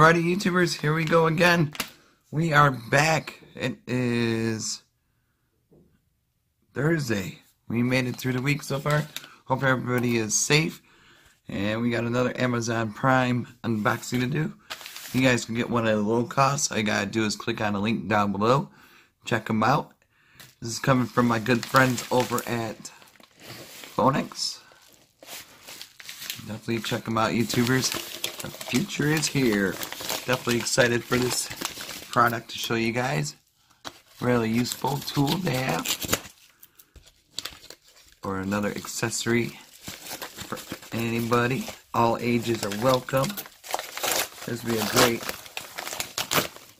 Alrighty, YouTubers, here we go again. We are back. It is Thursday. We made it through the week so far. Hope everybody is safe. And we got another Amazon Prime unboxing to do. You guys can get one at a low cost. All you gotta do is click on the link down below. Check them out. This is coming from my good friends over at Phoen-X. Definitely check them out, YouTubers. The future is here. Definitely excited for this product to show you guys. Really useful tool to have. Or another accessory for anybody. All ages are welcome. This would be a great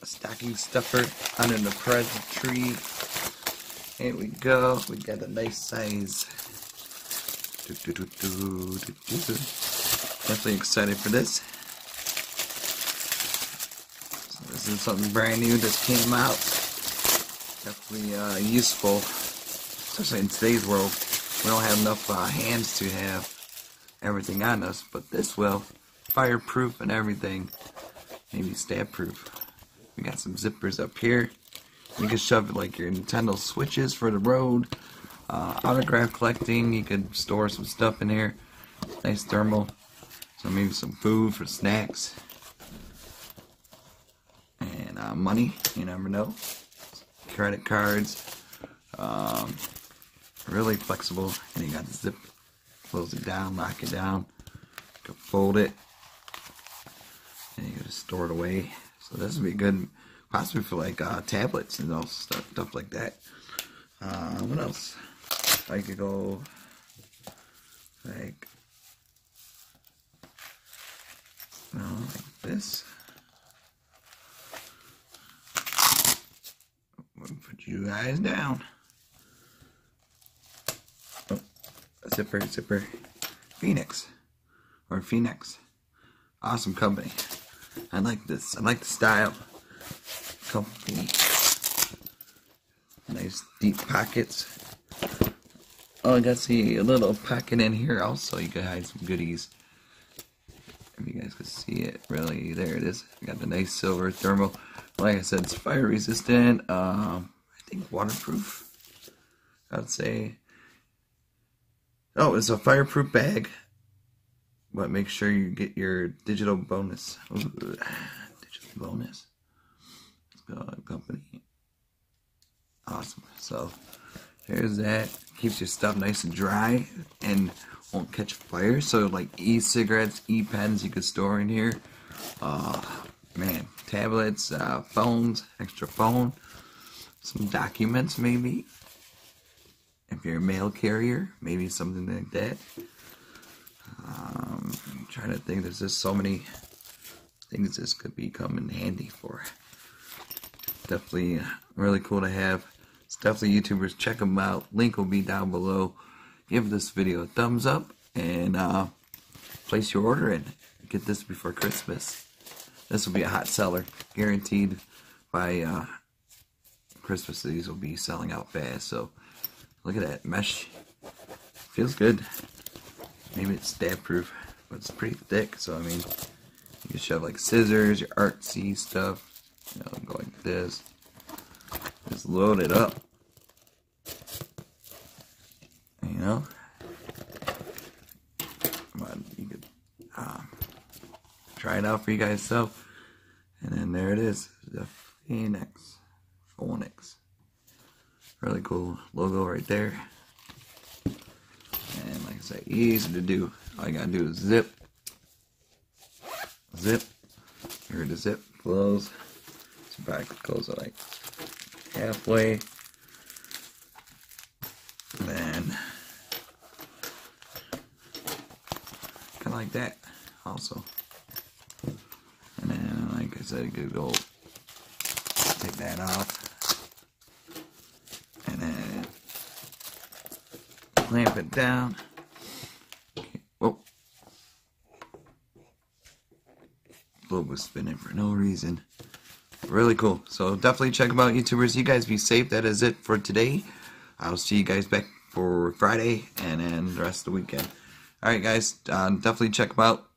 stocking stuffer under the present tree. Here we go. We got a nice size. Definitely excited for this. So this is something brand new that came out. Definitely useful, especially in today's world. We don't have enough hands to have everything on us, but this will. Fireproof and everything. Maybe stab proof. We got some zippers up here. You can shove like your Nintendo Switches for the road. Autograph collecting. You could store some stuff in here. Nice thermal. So maybe some food for snacks. And money. You never know. Credit cards. Really flexible. And you got the zip. Close it down. Lock it down. You can fold it. And you can just store it away. So this would be good, possibly for like tablets and all stuff like that. What else? I could go like this. We'll put you guys down. Oh, zipper. Phoen-X or Phoen-X. Awesome company. I like this. I like the style. Company. Nice deep pockets. Oh, I got to see a little pocket in here also. You can hide some goodies. If you guys can see it, really, there it is. I got the nice silver thermal. Like I said, it's fire resistant. I think waterproof. I'd say. Oh, it's a fireproof bag. But make sure you get your digital bonus. Ooh, digital bonus. Let's go, company. Awesome. So there's that. Keeps your stuff nice and dry and won't catch fire. So like e-cigarettes, e-pens you could store in here. Man, tablets, phones, extra phone, some documents maybe. If you're a mail carrier, maybe something like that. I'm trying to think, there's just so many things this could become in handy for. Definitely really cool to have. It's definitely YouTubers, check them out. Link will be down below. Give this video a thumbs up and place your order in. Get this before Christmas. This will be a hot seller, guaranteed. By Christmas, these will be selling out fast. So look at that mesh. Feels good. Maybe it's stab proof, but it's pretty thick. So I mean, you can shove like scissors, your artsy stuff. You know, go like this. Just load it up. You know, come on, you could try it out for you guys. So, and then there it is, the Phoen-X. Really cool logo right there. And like I said, easy to do. All you gotta do is zip. Here the zip close. So back close it like halfway. And then kind of like that also. And then like I said, you could go take that off. And then clamp it down. Okay. Whoa. Globe was spinning for no reason. Really cool. So definitely check them out, YouTubers. You guys be safe. That is it for today. I'll see you guys back for Friday and then the rest of the weekend. Alright guys, definitely check them out.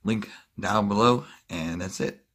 Link down below. And that's it.